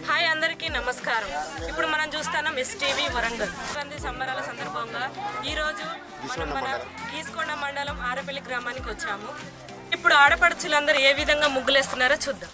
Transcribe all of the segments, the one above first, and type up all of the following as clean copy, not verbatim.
Hi అందరికీ నమస్కారం. ఇప్పుడు మనం చూస్తున్నాం ఎస్టీవీ వరంగల్ సంక్రాంతి సంబరాల సందర్భంగా ఈరోజు మనం మన గీసుకొండ మండలం ఆరపల్లి గ్రామానికి వచ్చాము. ఇప్పుడు ఆడపడుచులందరూ ఏ విధంగా ముగ్గులేస్తున్నారో చూద్దాం.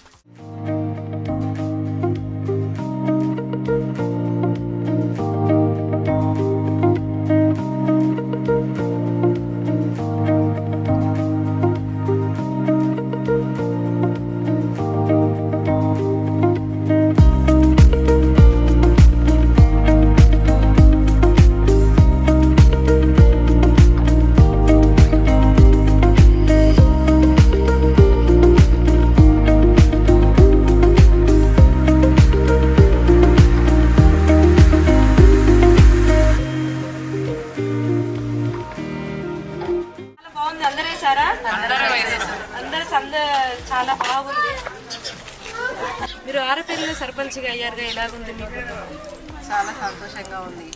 చాలా బాగుంది. మీరు ఆరపల్లిలో సర్పంచ్గా అయ్యారుగా, ఎలాగుంది మీకు? చాలా సంతోషంగా ఉంది.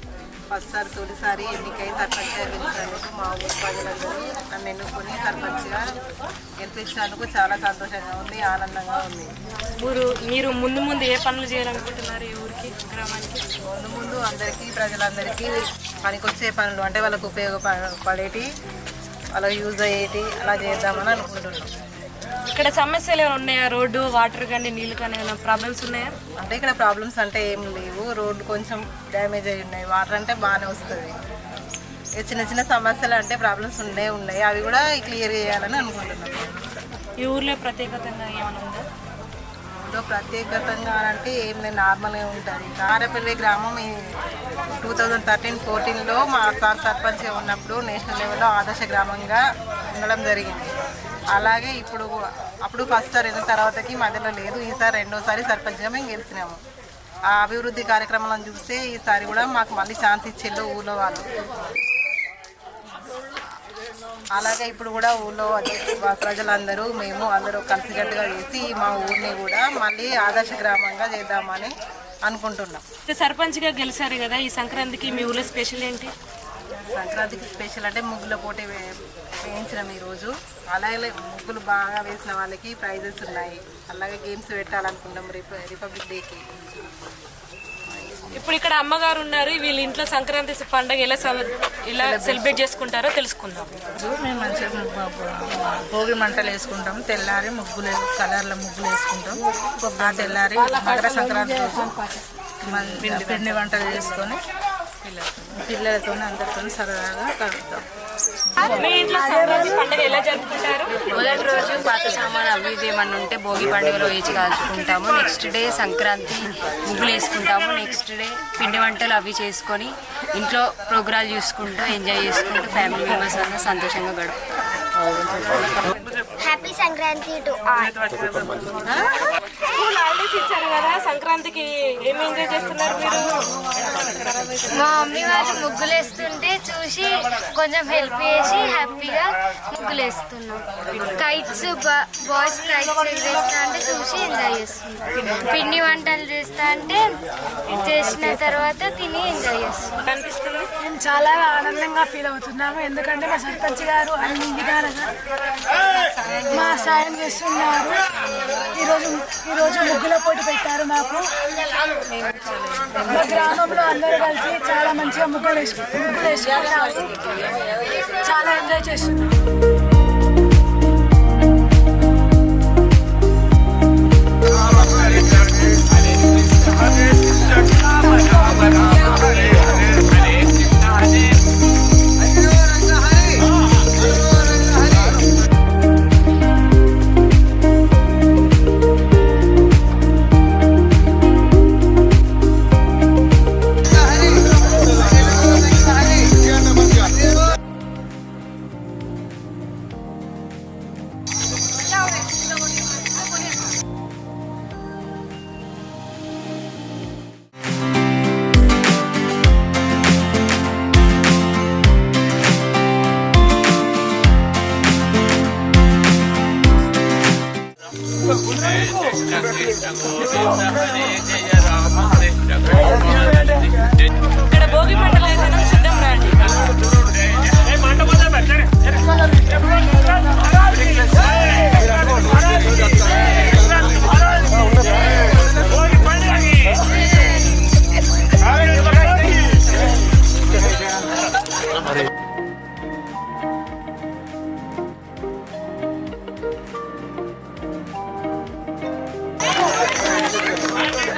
తొలిసారి ఎన్నికై సర్పంచ్గా గెలిచినందుకు మా ఊరు ప్రజలందరూ నన్ను ఎన్నుకొని సర్పంచ్గా గెలిపించినందుకు చాలా సంతోషంగా ఉంది, ఆనందంగా ఉంది. మీరు ముందు ఏ పనులు చేయాలనుకుంటున్నారు ఈ ఊరికి, గ్రామానికి? ముందు అందరికీ ప్రజలందరికీ పనికొచ్చే పనులు, అంటే వాళ్ళకు ఉపయోగపడేటి, వాళ్ళకి యూజ్ అయ్యేటి అలా చేద్దామని అనుకుంటున్నాం. ఇక్కడ సమస్యలు ఏమైనా ఉన్నాయా? రోడ్డు, వాటర్ కానీ నీళ్ళు కానీ ఏమైనా ప్రాబ్లమ్స్ ఉన్నాయా? అంటే ఇక్కడ ప్రాబ్లమ్స్ అంటే ఏం లేవు. రోడ్డు కొంచెం డ్యామేజ్ అయి ఉన్నాయి, వాటర్ అంటే బాగానే వస్తుంది. చిన్న చిన్న సమస్యలు అంటే ప్రాబ్లమ్స్ ఉన్నాయి, అవి కూడా క్లియర్ చేయాలని అనుకుంటున్నాం. ఈ ఊర్లో ప్రత్యేకతంగా ఏమైనా ఉందా? ఊళ్ళో ప్రత్యేకతంగా అంటే ఏం లేదు, నార్మల్గా ఉంటుంది. ఆరపల్లి గ్రామం 2013-14లో మా సార్ సర్పంచ్గా ఉన్నప్పుడు నేషనల్ లెవెల్లో ఆదర్శ గ్రామంగా ఉండడం జరిగింది. అలాగే అప్పుడు ఫస్ట్ సార్ అయిన తర్వాతకి మధ్యలో లేదు. ఈసారి రెండోసారి సర్పంచ్గా మేము గెలిచినాము. ఆ అభివృద్ధి కార్యక్రమాలను చూస్తే ఈసారి కూడా మాకు మళ్ళీ ఛాన్స్ ఇచ్చేళ్ళు ఊళ్ళో వాళ్ళు. అలాగే ఇప్పుడు కూడా ఊళ్ళో ప్రజలందరూ అందరూ కలిసికట్టుగా చేసి మా ఊరిని కూడా మళ్ళీ ఆదర్శ గ్రామంగా చేద్దామని అనుకుంటున్నాం. సర్పంచ్గా గెలిచారు కదా, ఈ సంక్రాంతికి మీ ఊళ్ళో స్పెషల్ ఏంటి? సంక్రాంతికి స్పెషల్ అంటే ముగ్గుల పోటీ వేయించినాం ఈరోజు. అలాగే ముగ్గులు బాగా వేసిన వాళ్ళకి ప్రైజెస్ ఉన్నాయి. అలాగే గేమ్స్ పెట్టాలనుకున్నాం రిపబ్లిక్ డేకి. ఇప్పుడు ఇక్కడ అమ్మగారు ఉన్నారు, వీళ్ళ ఇంట్లో సంక్రాంతి పండుగ ఎలా సెలబ్రేట్ చేసుకుంటారో తెలుసుకుందాం. మేము మంచిగా భోగి మంటలు వేసుకుంటాం, తెల్లారి కలర్ల ముగ్గులు వేసుకుంటాం. తెల్లారి మకర సంక్రాంతి పిండి వంటలు చేసుకొని పిల్లలతో అందరితో సరదాగా కలుపుతాం. మొదటి రోజు పాత సామాన్ అవి ఏమన్నా ఉంటే భోగి పండుగలో వేచి కాల్చుకుంటాము. నెక్స్ట్ డే సంక్రాంతి ముగ్గులు వేసుకుంటాము. నెక్స్ట్ డే పిండి వంటలు అవి చేసుకొని ఇంట్లో ప్రోగ్రాలు చూసుకుంటూ ఎంజాయ్ చేసుకుంటూ ఫ్యామిలీ మెంబర్స్ అంతా సంతోషంగా గడుపుతాం. Happy Sankranti to all. School holidays ఇచ్చారు కదా, సంక్రాంతికి ఏమి ఎంజాయ్ చేస్తున్నారు మీరు? మా మమ్మీ వాళ్ళు ముగ్గులు వేస్తుంటే చూసి కొంచెం హెల్ప్ చేసి హ్యాపీగా ముగ్గులు వేస్తున్నాం. కైట్స్ బాయ్స్ కైట్స్ వేస్తా అంటే చూసి ఎంజాయ్ చేస్తున్నాం. పిండి వంటలు చేస్తా అంటే చేసిన తర్వాత తిని ఎంజాయ్ చేస్తున్నాం. అనిపిస్తుంది. మేము చాలా ఆనందంగా ఫీల్ అవుతున్నాము, ఎందుకంటే మా సర్పంచ్ గారు అన్ని విధాలుగా మా సాయం చేస్తున్నారు. ఈరోజు ముగ్గుల పోటీ పెట్టారు మాకు. మా గ్రామంలో అందరూ కలిసి చాలా మంచిగా ముగ్గులు వేసుకుంటాము, చాలా ఎంజాయ్ చేస్తున్నాం. ఇక్కడ భోగి మంటలు వేసాను, సిద్ధం రండి. ఉన్నాయి